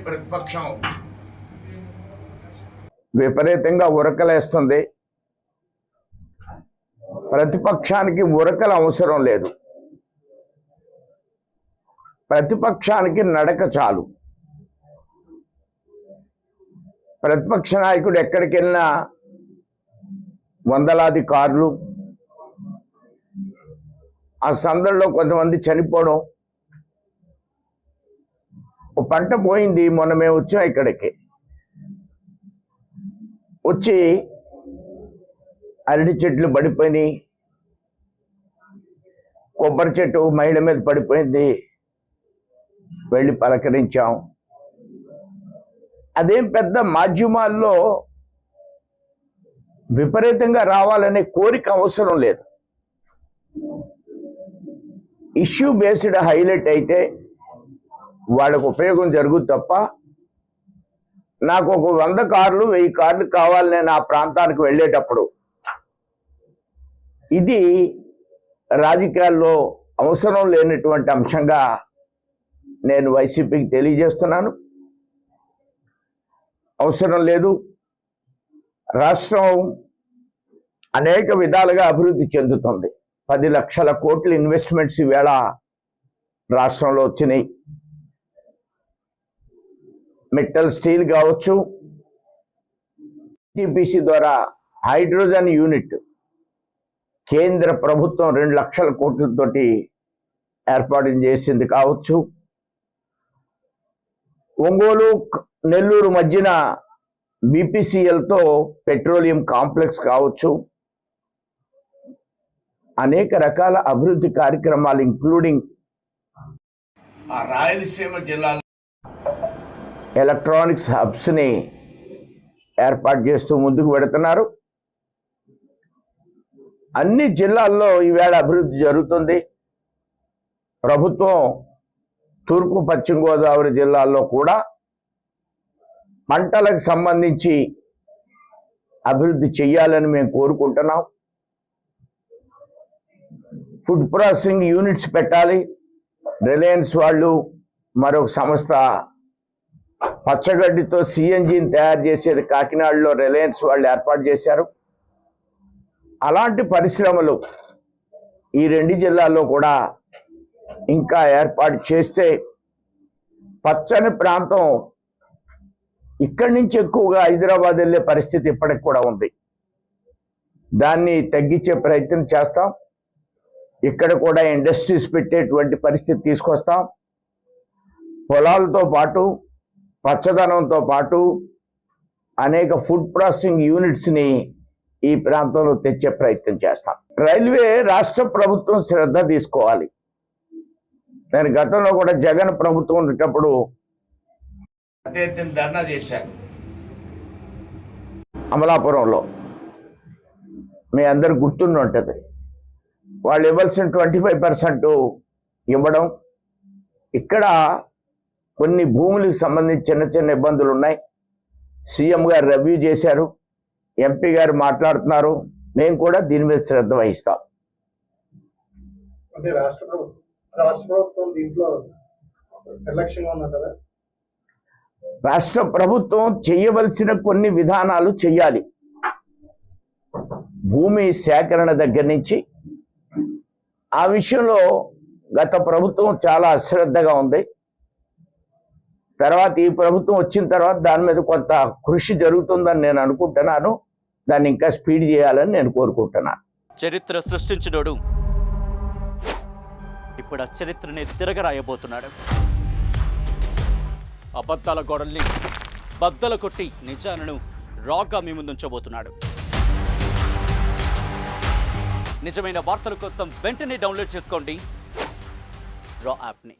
ప్రతిపక్షం విపరీతంగా ఉరకలేస్తుంది. ప్రతిపక్షానికి ఉరకల అవసరం లేదు, ప్రతిపక్షానికి నడక చాలు. ప్రతిపక్ష నాయకుడు ఎక్కడికి వెళ్ళినా వందలాది కార్లు, ఆ సందర్లో కొంతమంది చనిపోవడం. ఓ పంట పోయింది, మొన్న మేము వచ్చాం ఇక్కడికి, వచ్చి అరటి చెట్లు పడిపోయినాయి, కొబ్బరి చెట్టు మహిళ మీద పడిపోయింది, వెళ్ళి పలకరించాం. అదేం పెద్ద మాధ్యమాల్లో విపరీతంగా రావాలనే కోరిక అవసరం లేదు. ఇష్యూ బేస్డ్ హైలైట్ అయితే వాళ్ళకు ఉపయోగం జరుగుతుంది తప్ప, నాకు ఒక 100 కార్లు 1000 కార్లు కావాలి నేను ఆ ప్రాంతానికి వెళ్ళేటప్పుడు, ఇది రాజకీయాల్లో అవసరం లేనటువంటి అంశంగా నేను వైసీపీకి తెలియజేస్తున్నాను. అవసరం లేదు. రాష్ట్రం అనేక విధాలుగా అభివృద్ధి చెందుతుంది. 10 లక్షల కోట్ల ఇన్వెస్ట్మెంట్స్ ఈవేళ రాష్ట్రంలో వచ్చినాయి. మెటల్ స్టీల్ కావచ్చు, టీపీసీ ద్వారా హైడ్రోజన్ యూనిట్ కేంద్ర ప్రభుత్వం 2 లక్షల కోట్లతోటి ఏర్పాటు చేసింది కావచ్చు, ఒంగోలు నెల్లూరు మధ్యన బీపీసీఎల్తో పెట్రోలియం కాంప్లెక్స్ కావచ్చు, అనేక రకాల అభివృద్ధి కార్యక్రమాలు ఇంక్లూడింగ్ ఆ రాయలసీమ జిల్లాలో ఎలక్ట్రానిక్స్ హబ్స్ని ఏర్పాటు చేస్తూ ముందుకు పెడుతున్నారు. అన్ని జిల్లాల్లో ఈవేళ అభివృద్ధి జరుగుతుంది. ప్రభుత్వం తూర్పు పశ్చిమ గోదావరి జిల్లాల్లో కూడా పంటలకు సంబంధించి అభివృద్ధి చేయాలని మేము కోరుకుంటున్నాం. ఫుడ్ ప్రాసెసింగ్ యూనిట్స్ పెట్టాలి. రిలయన్స్ వాళ్ళు మరొక సంస్థ పచ్చగడ్డితో సిఎన్జిని తయారు చేసేది కాకినాడలో రిలయన్స్ వాళ్ళు ఏర్పాటు చేశారు. అలాంటి పరిశ్రమలు ఈ 2 జిల్లాల్లో కూడా ఇంకా ఏర్పాటు చేస్తే పచ్చని ప్రాంతం ఇక్కడి నుంచి ఎక్కువగా హైదరాబాద్ వెళ్ళే పరిస్థితి ఇప్పటికి కూడా ఉంది. దాన్ని తగ్గించే ప్రయత్నం చేస్తాం. ఇక్కడ కూడా ఇండస్ట్రీస్ పెట్టేటువంటి పరిస్థితి తీసుకొస్తాం. పొలాలతో పాటు పచ్చదనంతో పాటు అనేక ఫుడ్ ప్రాసెసింగ్ యూనిట్స్ని ఈ ప్రాంతంలో తెచ్చే ప్రయత్నం చేస్తాం. రైల్వే రాష్ట్ర ప్రభుత్వం శ్రద్ధ తీసుకోవాలి. నేను గతంలో కూడా జగన్ ప్రభుత్వం ఉండేటప్పుడు ధర్నా చేశాను అమలాపురంలో. మీ అందరు గుర్తుండి ఉంటుంది. వాళ్ళు ఇవ్వాల్సిన 25% ఇవ్వడం, ఇక్కడ కొన్ని భూములకు సంబంధించి చిన్న చిన్న ఇబ్బందులు ఉన్నాయి. సీఎం గారు రివ్యూ చేశారు, ఎంపీ గారు మాట్లాడుతున్నారు. మేము కూడా దీని మీద శ్రద్ధ వహిస్తాం. అంటే రాష్ట్ర ప్రభుత్వం దీంట్లో నిర్లక్ష్యంగా ఉన్నారు కదా. రాష్ట్ర ప్రభుత్వం చేయవలసిన కొన్ని విధానాలు చేయాలి. భూమి సేకరణ దగ్గర నుంచి ఆ విషయంలో గత ప్రభుత్వం చాలా అశ్రద్ధగా ఉంది. తర్వాత ఈ ప్రభుత్వం వచ్చిన తర్వాత దాని మీద కొంత కృషి జరుగుతుందని నేను అనుకుంటున్నాను. దాన్ని ఇంకా స్పీడ్ చేయాలని నేను కోరుకుంటున్నాను. చరిత్ర సృష్టించినోడు ఇప్పుడు ఆ చరిత్రని తిరగరాయబోతున్నాడు. అబద్ధాల గోడల్ని బద్దలు కొట్టి నిజాలను రాగా మీ ముందుంచబోతున్నాడు. నిజమైన వార్తల కోసం వెంటనే డౌన్లోడ్ చేసుకోండి రా యాప్ని.